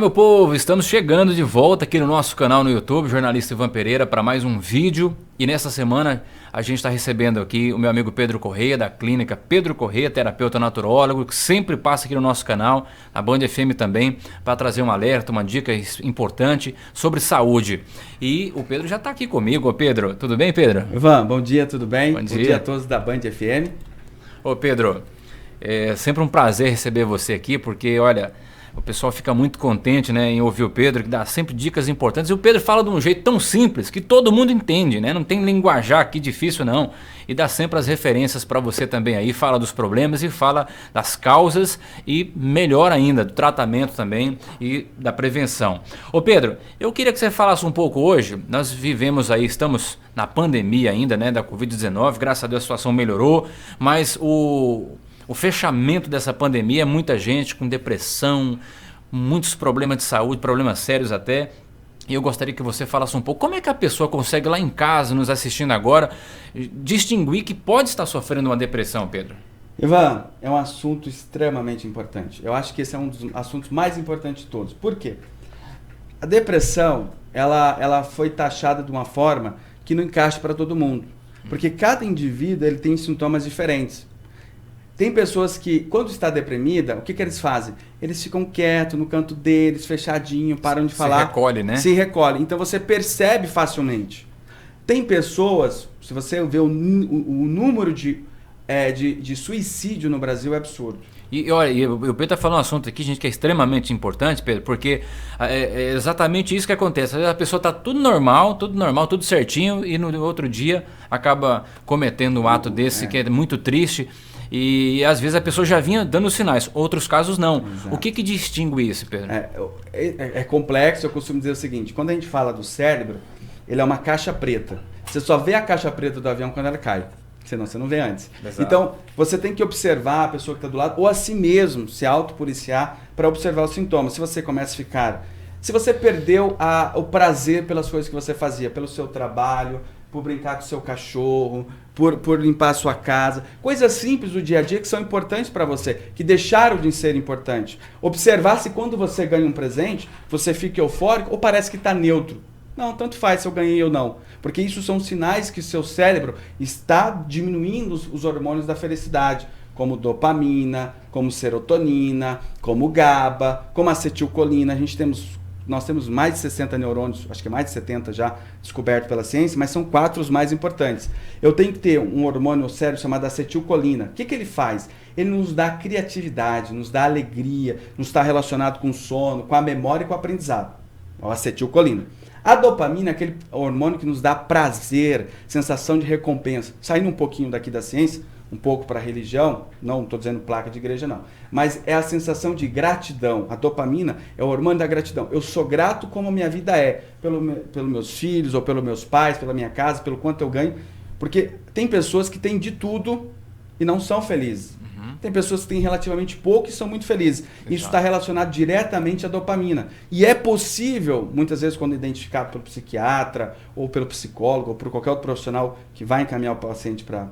Meu povo, estamos chegando de volta aqui no nosso canal no YouTube, jornalista Ivan Pereira, para mais um vídeo. E nessa semana a gente está recebendo aqui o meu amigo Pedro Correia, da clínica Pedro Correia, terapeuta naturólogo, que sempre passa aqui no nosso canal, na Band FM também, para trazer um alerta, uma dica importante sobre saúde. E o Pedro já está aqui comigo. Ô Pedro, tudo bem, Pedro? Ivan, bom dia, tudo bem? Bom dia a todos da Band FM. Ô Pedro, é sempre um prazer receber você aqui, porque olha, o pessoal fica muito contente, né, em ouvir o Pedro, que dá sempre dicas importantes. E o Pedro fala de um jeito tão simples que todo mundo entende, né? Não tem linguajar aqui difícil não. E dá sempre as referências para você também aí. Fala dos problemas e fala das causas e, melhor ainda, do tratamento também e da prevenção. Ô Pedro, eu queria que você falasse um pouco hoje. Nós vivemos aí, estamos na pandemia ainda, né, da Covid-19. Graças a Deus a situação melhorou, mas o fechamento dessa pandemia, muita gente com depressão, muitos problemas de saúde, problemas sérios até. E eu gostaria que você falasse um pouco como é que a pessoa consegue lá em casa, nos assistindo agora, distinguir que pode estar sofrendo uma depressão, Pedro? Ivan, é um assunto extremamente importante. Eu acho que esse é um dos assuntos mais importantes de todos. Por quê? A depressão, ela foi taxada de uma forma que não encaixa para todo mundo. Porque cada indivíduo ele tem sintomas diferentes. Tem pessoas que, quando está deprimida, o que eles fazem? Eles ficam quietos no canto deles, fechadinho, param de falar. Se recolhe, né? Se recolhe. Então você percebe facilmente. Tem pessoas, se você vê o número de suicídio no Brasil é absurdo. E olha, o Pedro está falando um assunto aqui, gente, que é extremamente importante, Pedro, porque é exatamente isso que acontece. Às vezes a pessoa está tudo normal, tudo certinho, e no outro dia acaba cometendo um ato desse que é muito triste. E às vezes a pessoa já vinha dando sinais, outros casos não. Exato. O que distingue isso, Pedro? É complexo. Eu costumo dizer o seguinte: quando a gente fala do cérebro, ele é uma caixa preta. Você só vê a caixa preta do avião quando ela cai, senão você não vê antes. Exato. Então você tem que observar a pessoa que está do lado, ou a si mesmo, se autopoliciar para observar os sintomas. Se você começa a ficar... Se você perdeu o prazer pelas coisas que você fazia, pelo seu trabalho, por brincar com o seu cachorro, por limpar a sua casa, coisas simples do dia a dia que são importantes para você, que deixaram de ser importantes. Observar se quando você ganha um presente, você fica eufórico ou parece que está neutro. Não, tanto faz se eu ganhei ou não, porque isso são sinais que o seu cérebro está diminuindo os hormônios da felicidade, como dopamina, como serotonina, como GABA, como acetilcolina. Nós temos mais de 60 neurônios, acho que é mais de 70 já descobertos pela ciência, mas são 4 os mais importantes. Eu tenho que ter um hormônio no cérebro chamado acetilcolina. O que ele faz? Ele nos dá criatividade, nos dá alegria, nos está relacionado com o sono, com a memória e com o aprendizado. É o acetilcolina. A dopamina é aquele hormônio que nos dá prazer, sensação de recompensa. Saindo um pouquinho daqui da ciência, um pouco para a religião, não estou dizendo placa de igreja não, mas é a sensação de gratidão. A dopamina é o hormônio da gratidão. Eu sou grato como a minha vida é, pelos meus filhos, ou pelos meus pais, pela minha casa, pelo quanto eu ganho, porque tem pessoas que têm de tudo e não são felizes. Tem pessoas que têm relativamente pouco e são muito felizes. Exato. Isso está relacionado diretamente à dopamina. E é possível, muitas vezes, quando identificado pelo psiquiatra, ou pelo psicólogo, ou por qualquer outro profissional que vai encaminhar o paciente para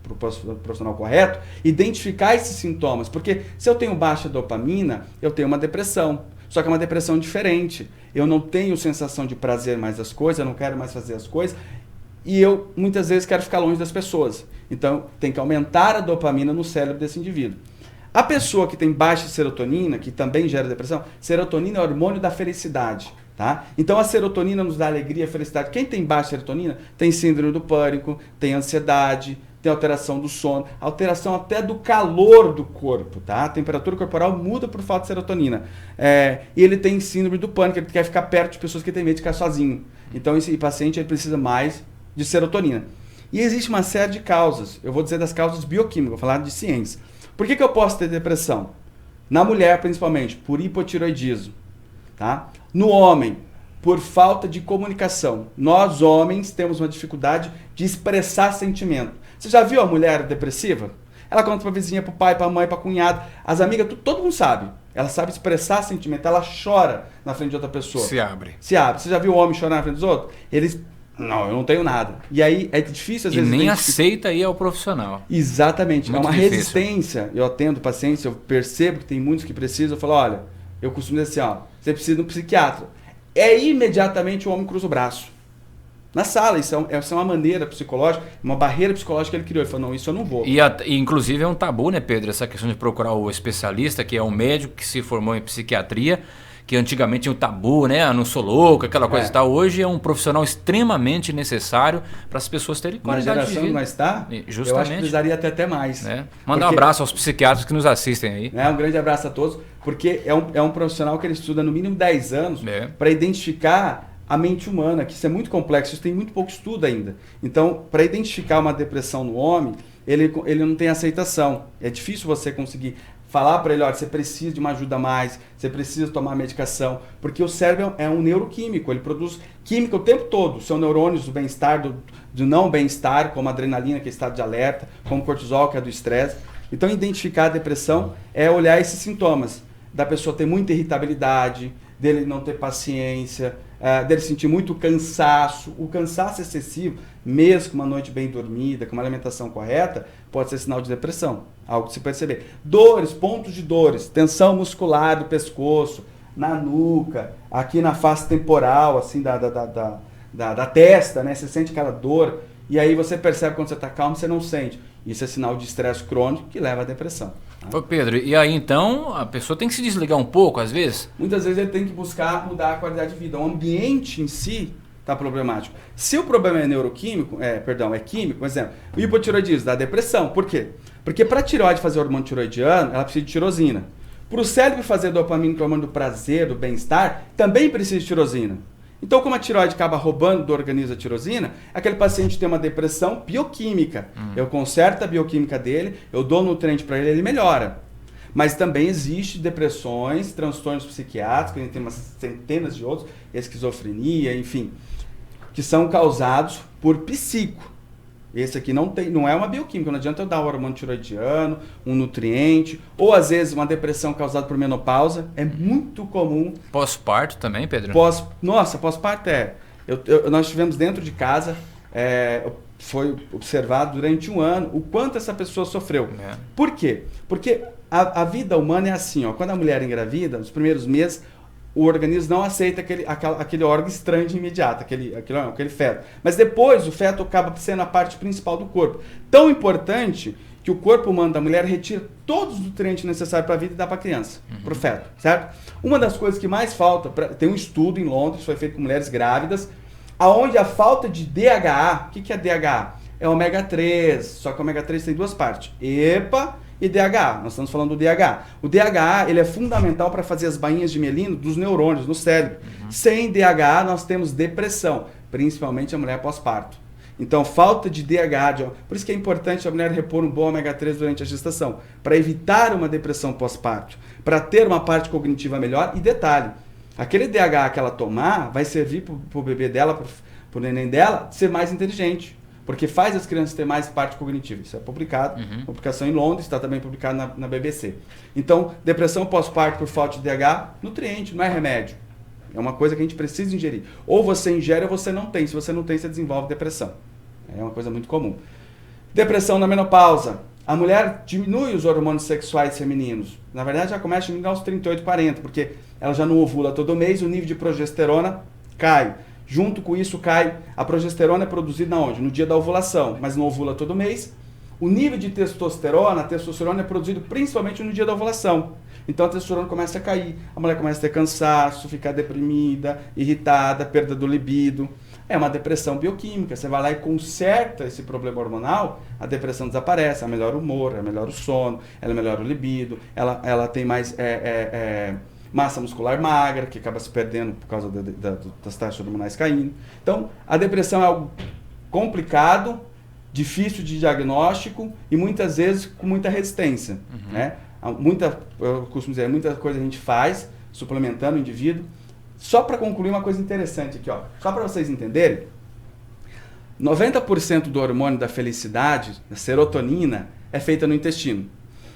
o profissional correto, identificar esses sintomas. Porque se eu tenho baixa dopamina, eu tenho uma depressão. Só que é uma depressão diferente. Eu não tenho sensação de prazer mais das coisas, eu não quero mais fazer as coisas. E eu, muitas vezes, quero ficar longe das pessoas. Então, tem que aumentar a dopamina no cérebro desse indivíduo. A pessoa que tem baixa serotonina, que também gera depressão, serotonina é o hormônio da felicidade. Tá? Então, a serotonina nos dá alegria, felicidade. Quem tem baixa serotonina tem síndrome do pânico, tem ansiedade, tem alteração do sono, alteração até do calor do corpo. Tá? A temperatura corporal muda por falta de serotonina. E ele tem síndrome do pânico, ele quer ficar perto de pessoas que têm medo de ficar sozinho. Então, esse paciente ele precisa mais de serotonina. E existe uma série de causas. Eu vou dizer das causas bioquímicas, vou falar de ciência. Por que eu posso ter depressão? Na mulher, principalmente, por hipotiroidismo. Tá? No homem, por falta de comunicação. Nós, homens, temos uma dificuldade de expressar sentimento. Você já viu a mulher depressiva? Ela conta para a vizinha, para o pai, para a mãe, para a cunhada. As amigas, todo mundo sabe. Ela sabe expressar sentimento. Ela chora na frente de outra pessoa. Se abre. Você já viu o homem chorar na frente dos outros? Eles... Não, eu não tenho nada. E aí é difícil às vezes... E nem aceita ir ao profissional. Exatamente. Muito é uma difícil. Resistência. Eu atendo pacientes, eu percebo que tem muitos que precisam. Eu falo, olha, eu costumo dizer assim, ó, você precisa de um psiquiatra. Imediatamente o homem cruza o braço. Na sala, isso é uma maneira psicológica, uma barreira psicológica que ele criou. Ele falou, não, isso eu não vou. E inclusive é um tabu, né, Pedro? Essa questão de procurar o especialista, que é um médico que se formou em psiquiatria, que antigamente tinha o tabu, né? Não sou louco, aquela coisa e tal. Hoje é um profissional extremamente necessário para as pessoas terem qualidade de vida. Na geração que nós está, justamente, eu acho que precisaria até mais. Né? Mandar um abraço aos psiquiatras que nos assistem aí. Um grande abraço a todos, porque é um profissional que ele estuda no mínimo 10 anos para identificar a mente humana, que isso é muito complexo, isso tem muito pouco estudo ainda. Então, para identificar uma depressão no homem, ele não tem aceitação. É difícil você conseguir falar para ele, olha, você precisa de uma ajuda a mais, você precisa tomar medicação, porque o cérebro é um neuroquímico, ele produz química o tempo todo, são neurônios do bem-estar, do não bem-estar, como a adrenalina, que é estado de alerta, como o cortisol, que é do estresse. Então, identificar a depressão é olhar esses sintomas, da pessoa ter muita irritabilidade, dele não ter paciência, dele sentir muito cansaço. O cansaço excessivo, mesmo com uma noite bem dormida, com uma alimentação correta, pode ser sinal de depressão, algo que se perceber. Dores, pontos de dores, tensão muscular do pescoço, na nuca, aqui na face temporal, assim, da testa, né? Você sente aquela dor, e aí você percebe quando você está calmo, você não sente. Isso é sinal de estresse crônico que leva à depressão. Ô Pedro, e aí então a pessoa tem que se desligar um pouco às vezes? Muitas vezes ele tem que buscar mudar a qualidade de vida. O ambiente em si está problemático. Se o problema é neuroquímico, é químico, por exemplo, o hipotiroidismo dá depressão. Por quê? Porque para a tireoide fazer o hormônio tiroidiano, ela precisa de tirosina. Para o cérebro fazer dopamina, que é o hormônio do prazer, do bem-estar, também precisa de tirosina. Então, como a tireoide acaba roubando do organismo a tirosina, aquele paciente tem uma depressão bioquímica. Eu conserto a bioquímica dele, eu dou nutriente para ele, ele melhora. Mas também existe depressões, transtornos psiquiátricos, a gente tem umas centenas de outros, esquizofrenia, enfim, que são causados por psico. Esse aqui não é uma bioquímica, não adianta eu dar um hormônio tiroidiano, um nutriente, ou às vezes uma depressão causada por menopausa, é muito comum. Pós-parto também, Pedro? Pós-parto nós tivemos dentro de casa, foi observado durante 1 ano o quanto essa pessoa sofreu. Por quê? Porque a vida humana é assim, quando a mulher engravida, nos primeiros meses, o organismo não aceita aquele órgão estranho de imediato, aquele feto. Mas depois o feto acaba sendo a parte principal do corpo. Tão importante que o corpo humano da mulher retira todos os nutrientes necessários para a vida e dá para a criança, para o feto, certo? Uma das coisas que mais falta, tem um estudo em Londres, foi feito com mulheres grávidas, aonde a falta de DHA, o que é DHA? É ômega 3, só que o ômega 3 tem 2 partes, EPA e DHA, nós estamos falando do DHA. O DHA ele é fundamental para fazer as bainhas de mielina dos neurônios no cérebro. Sem DHA nós temos depressão, principalmente a mulher pós-parto. Então falta de DHA, por isso que é importante a mulher repor um bom ômega 3 durante a gestação, para evitar uma depressão pós-parto, para ter uma parte cognitiva melhor. E detalhe, aquele DHA que ela tomar vai servir para o bebê dela, para o neném dela, ser mais inteligente. Porque faz as crianças ter mais parte cognitiva. Isso é publicado, publicação em Londres, está também publicado na BBC. Então, depressão pós-parto por falta de DHA, nutriente, não é remédio. É uma coisa que a gente precisa ingerir. Ou você ingere ou você não tem. Se você não tem, você desenvolve depressão. É uma coisa muito comum. Depressão na menopausa. A mulher diminui os hormônios sexuais femininos. Na verdade, já começa a diminuir aos 38, 40, porque ela já não ovula todo mês, o nível de progesterona cai. Junto com isso cai, a progesterona é produzida onde? No dia da ovulação, mas não ovula todo mês. O nível de testosterona, a testosterona é produzido principalmente no dia da ovulação. Então a testosterona começa a cair, a mulher começa a ter cansaço, ficar deprimida, irritada, perda do libido. É uma depressão bioquímica, você vai lá e conserta esse problema hormonal, a depressão desaparece, ela melhora o humor, ela melhora o sono, ela melhora o libido, ela tem mais... massa muscular magra, que acaba se perdendo por causa das taxas hormonais caindo. Então, a depressão é algo complicado, difícil de diagnóstico e muitas vezes com muita resistência. Né? Eu costumo dizer, muita coisa a gente faz, suplementando o indivíduo. Só para concluir uma coisa interessante aqui, só para vocês entenderem, 90% do hormônio da felicidade, da serotonina, é feita no intestino.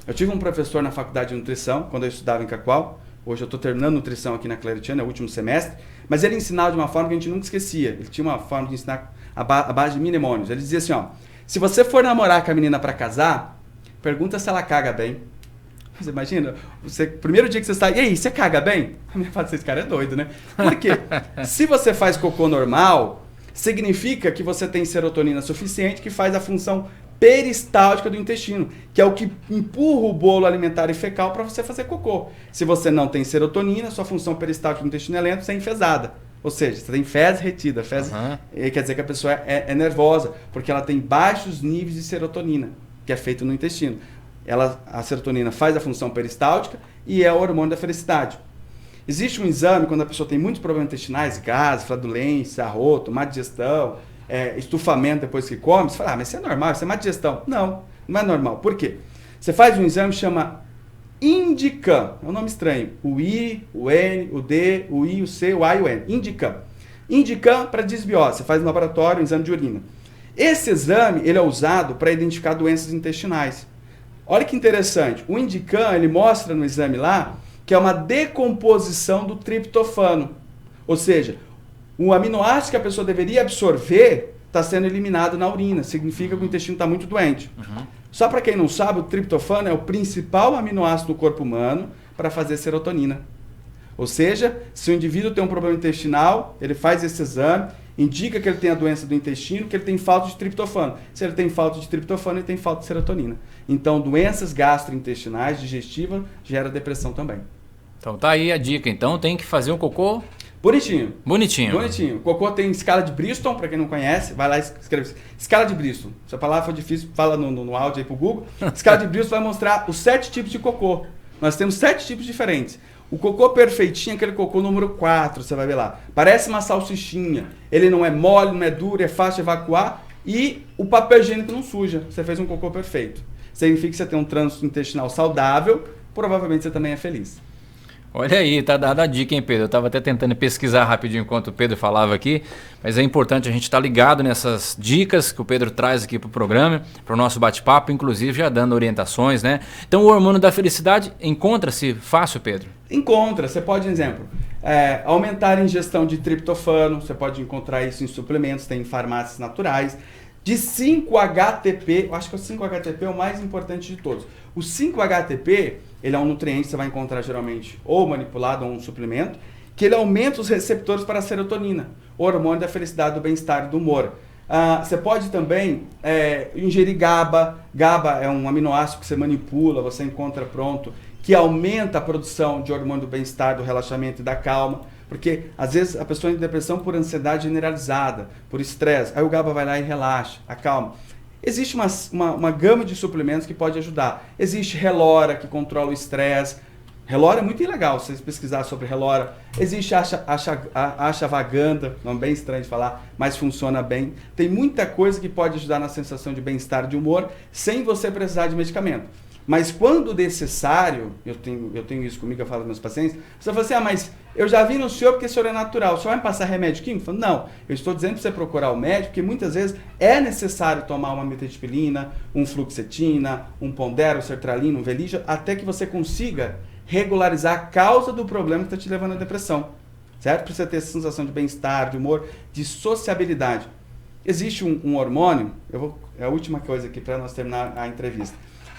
Eu tive um professor na faculdade de nutrição, quando eu estudava em Cacoal. Hoje eu estou terminando nutrição aqui na Claretiana, é o último semestre, mas ele ensinava de uma forma que a gente nunca esquecia. Ele tinha uma forma de ensinar a base de mnemônios. Ele dizia assim, se você for namorar com a menina para casar, pergunta se ela caga bem. Você imagina, primeiro dia que você está, e aí, você caga bem? A minha fala, esse cara é doido, né? Por quê? Se você faz cocô normal, significa que você tem serotonina suficiente que faz a função peristáltica do intestino, que é o que empurra o bolo alimentar e fecal para você fazer cocô. Se você não tem serotonina, sua função peristáltica do intestino é lenta, você é enfesada. Ou seja, você tem fezes retida. Fezes, quer dizer que a pessoa é nervosa, porque ela tem baixos níveis de serotonina, que é feito no intestino. A serotonina faz a função peristáltica e é o hormônio da felicidade. Existe um exame quando a pessoa tem muitos problemas intestinais, gases, flatulência, arroto, má digestão, estufamento depois que come. Você fala, mas isso é normal, isso é má digestão. Não, não é normal. Por quê? Você faz um exame que chama Indicam. É um nome estranho. O I, o N, o D, o I, o C, o A e o N. Indicam. Indicam para desbiose. Você faz no laboratório um exame de urina. Esse exame ele é usado para identificar doenças intestinais. Olha que interessante. O Indicam, ele mostra no exame lá que é uma decomposição do triptofano. Ou seja, o aminoácido que a pessoa deveria absorver está sendo eliminado na urina. Significa que o intestino está muito doente. Só para quem não sabe, o triptofano é o principal aminoácido do corpo humano para fazer serotonina. Ou seja, se o indivíduo tem um problema intestinal, ele faz esse exame, indica que ele tem a doença do intestino, que ele tem falta de triptofano. Se ele tem falta de triptofano, ele tem falta de serotonina. Então, doenças gastrointestinais, digestivas, gera depressão também. Então tá aí a dica. Então tem que fazer um cocô bonitinho. Bonitinho. O cocô tem escala de Bristol, para quem não conhece, vai lá e escreve. Escala de Bristol. Se a palavra for difícil, fala no áudio aí pro Google. Escala de Bristol vai mostrar os 7 tipos de cocô. Nós temos 7 tipos diferentes. O cocô perfeitinho é aquele cocô número 4, você vai ver lá. Parece uma salsichinha. Ele não é mole, não é duro, é fácil de evacuar. E o papel higiênico não suja. Você fez um cocô perfeito. Significa que você tem um trânsito intestinal saudável, provavelmente você também é feliz. Olha aí, tá dada a dica, hein, Pedro? Eu estava até tentando pesquisar rapidinho enquanto o Pedro falava aqui, mas é importante a gente estar ligado nessas dicas que o Pedro traz aqui para o programa, para o nosso bate-papo, inclusive já dando orientações, né? Então o hormônio da felicidade encontra-se fácil, Pedro? Encontra, você pode, por exemplo, aumentar a ingestão de triptofano, você pode encontrar isso em suplementos, tem em farmácias naturais. De 5-HTP, eu acho que o 5-HTP é o mais importante de todos. O 5-HTP, ele é um nutriente que você vai encontrar geralmente ou manipulado ou um suplemento, que ele aumenta os receptores para a serotonina, o hormônio da felicidade, do bem-estar e do humor. Você pode também ingerir GABA. GABA é um aminoácido que você manipula, você encontra pronto, que aumenta a produção de hormônio do bem-estar, do relaxamento e da calma. Porque, às vezes, a pessoa tem depressão por ansiedade generalizada, por estresse. Aí o GABA vai lá e relaxa, acalma. Existe uma gama de suplementos que pode ajudar. Existe Relora, que controla o estresse. Relora é muito legal, se vocês pesquisarem sobre Relora. Existe Ashwagandha, nome bem estranho de falar, mas funciona bem. Tem muita coisa que pode ajudar na sensação de bem-estar, de humor, sem você precisar de medicamento. Mas quando necessário, eu tenho isso comigo, eu falo com meus pacientes, você fala assim, mas eu já vi no senhor porque o senhor é natural, o senhor vai me passar remédio químico? Eu falo, não, eu estou dizendo para você procurar o médico, porque muitas vezes é necessário tomar uma metadipilina, um fluoxetina, um pondero, sertralina, um Velijo, até que você consiga regularizar a causa do problema que está te levando à depressão, certo? Para você ter essa sensação de bem-estar, de humor, de sociabilidade. Existe um hormônio, é a última coisa aqui para nós terminar a entrevista.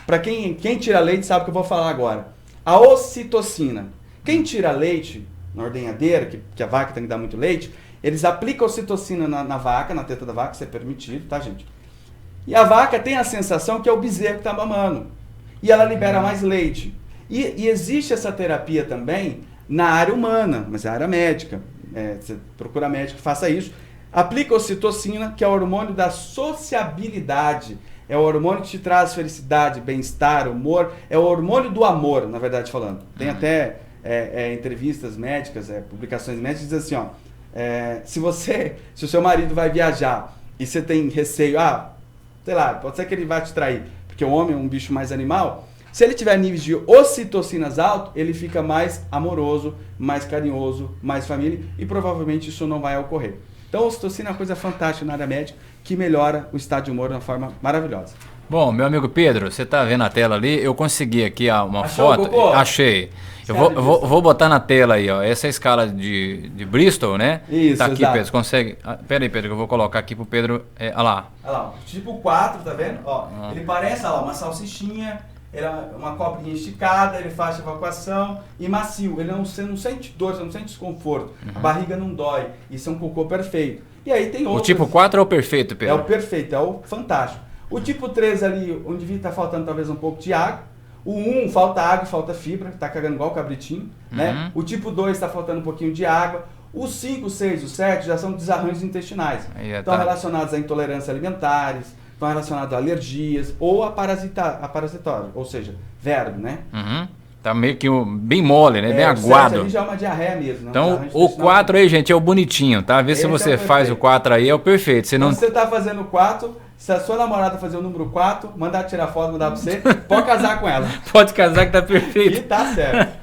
Para quem tira leite sabe o que eu vou falar agora. A ocitocina. Quem tira leite na ordenhadeira, que a vaca tem que dar muito leite, eles aplicam ocitocina na vaca, na teta da vaca, isso é permitido, tá, gente? E a vaca tem a sensação que é o bezerro que está mamando. E ela libera mais leite. E existe essa terapia também na área humana, mas é a área médica. Você procura médico que faça isso. Aplica ocitocina, que é o hormônio da sociabilidade. É o hormônio que te traz felicidade, bem-estar, humor. É o hormônio do amor, na verdade falando. Tem até entrevistas médicas, publicações médicas, que dizem assim, se o seu marido vai viajar e você tem receio, sei lá, pode ser que ele vai te trair, porque o homem é um bicho mais animal. Se ele tiver níveis de ocitocinas altos, ele fica mais amoroso, mais carinhoso, mais família, e provavelmente isso não vai ocorrer. Então, a ocitocina é uma coisa fantástica na área médica, que melhora o estado de humor de uma forma maravilhosa. Bom, meu amigo Pedro, você está vendo a tela ali? Eu consegui aqui uma foto. Cocô? Achei. Eu vou botar na tela aí, ó. Essa é a escala de Bristol, né? Isso, tá aqui, exato. Pedro. Você consegue? Pera aí, Pedro, que eu vou colocar aqui pro Pedro. Olha lá. Olha lá, tipo 4, tá vendo? Ó, ele parece uma salsichinha, ele é uma cobrinha esticada, ele faz evacuação e macio. Ele você não sente dor, você não sente desconforto. A barriga não dói. Isso é um cocô perfeito. E aí tem outros. O tipo 4 é o perfeito, Pedro? É o perfeito, é o fantástico. O tipo 3 ali, o indivíduo está faltando talvez um pouco de água. O 1 falta água, falta fibra, está cagando igual o cabritinho. Né? O tipo 2 está faltando um pouquinho de água. O 5, o 6, o 7 já são desarranjos intestinais. Estão relacionados a intolerâncias alimentares, estão relacionados a alergias ou a parasitório, ou seja, verbo, né? Tá meio que bem mole, né? Bem aguado. Ali já é uma diarreia mesmo. Né? Então o 4 aí, gente, é o bonitinho, tá? Vê se você faz o 4 aí, é o perfeito. Quando você tá fazendo o 4, se a sua namorada fazer o número 4, mandar tirar foto, mandar pra você, pode casar com ela. Pode casar que tá perfeito. E tá certo.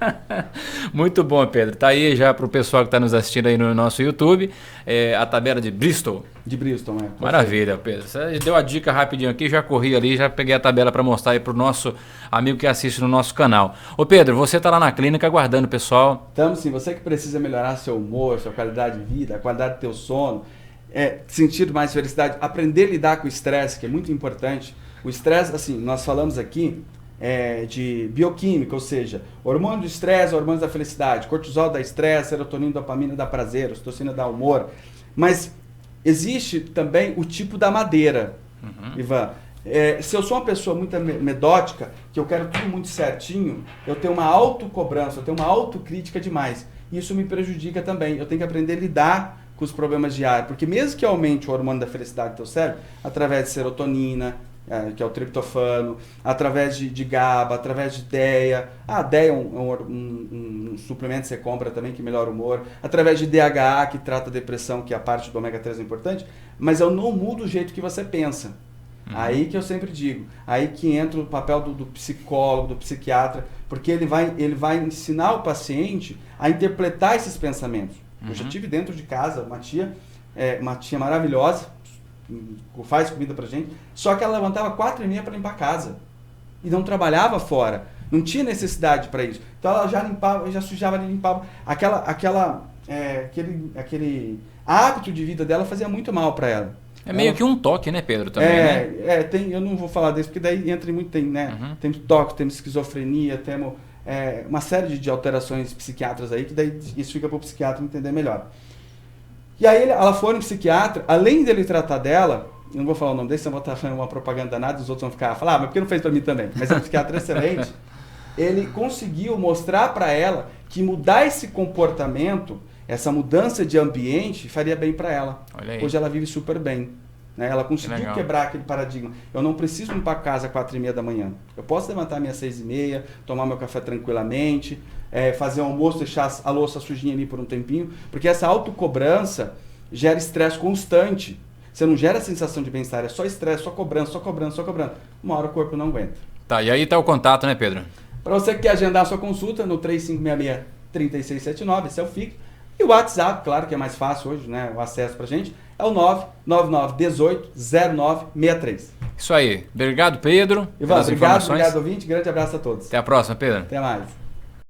Muito bom, Pedro. Tá aí já pro pessoal que tá nos assistindo aí no nosso YouTube, a tabela de Bristol. De Bristol, né? Maravilha, Pedro. Você deu a dica rapidinho aqui, já corri ali, já peguei a tabela para mostrar aí pro nosso amigo que assiste no nosso canal. Ô Pedro, você tá lá na clínica aguardando o pessoal? Estamos sim. Você que precisa melhorar seu humor, sua qualidade de vida, a qualidade do teu sono, sentir mais felicidade, aprender a lidar com o estresse, que é muito importante. O estresse, assim, nós falamos aqui de bioquímica, ou seja, hormônio do estresse, hormônios da felicidade, cortisol dá estresse, serotonina, dopamina dá prazer, ocitocina dá humor. Mas existe também o tipo da madeira, Ivan. Se eu sou uma pessoa muito medótica, que eu quero tudo muito certinho, eu tenho uma autocobrança, eu tenho uma autocrítica demais. Isso me prejudica também. Eu tenho que aprender a lidar com os problemas diários, porque mesmo que aumente o hormônio da felicidade do teu cérebro, através de serotonina, que é o triptofano, através de GABA, através de DEA. A DEA é um suplemento que você compra também que melhora o humor. Através de DHA, que trata a depressão, que a parte do ômega 3 é importante. Mas eu não mudo o jeito que você pensa. Aí que eu sempre digo. Aí que entra o papel do psicólogo, do psiquiatra, porque ele vai ensinar o paciente a interpretar esses pensamentos. Eu já tive dentro de casa uma tia maravilhosa, faz comida pra gente, só que ela levantava 4h30 para limpar a casa e não trabalhava fora, não tinha necessidade para isso, então ela já limpava, já sujava e limpava, aquele hábito de vida dela fazia muito mal para ela. Meio que um toque, né, Pedro, também, né? Eu não vou falar disso, porque daí entra muito, temos toque, temos esquizofrenia, temos uma série de alterações psiquiátricas aí, que daí isso fica para o psiquiatra entender melhor. E aí ela foi no psiquiatra, além dele tratar dela, eu não vou falar o nome dele, senão eu vou estar fazendo uma propaganda danada, os outros vão ficar falar, mas por que não fez para mim também? Mas é um psiquiatra excelente. Ele conseguiu mostrar para ela que mudar esse comportamento, essa mudança de ambiente, faria bem para ela. Hoje ela vive super bem. Né? Ela conseguiu quebrar aquele paradigma. Eu não preciso ir para casa às 4h30 da manhã. Eu posso levantar minhas 6h30, tomar meu café tranquilamente, fazer um almoço, deixar a louça sujinha ali por um tempinho, porque essa autocobrança gera estresse constante. Você não gera a sensação de bem-estar, é só estresse, só cobrança, só cobrança, só cobrança. Uma hora o corpo não aguenta. Tá, e aí tá o contato, né, Pedro? Para você que quer agendar a sua consulta no 3566-3679, esse é o FIC. E o WhatsApp, claro que é mais fácil hoje, né? O acesso pra gente, é o 999180963. Isso aí. Obrigado, Pedro. Ivan, obrigado, ouvinte. Grande abraço a todos. Até a próxima, Pedro. Até mais.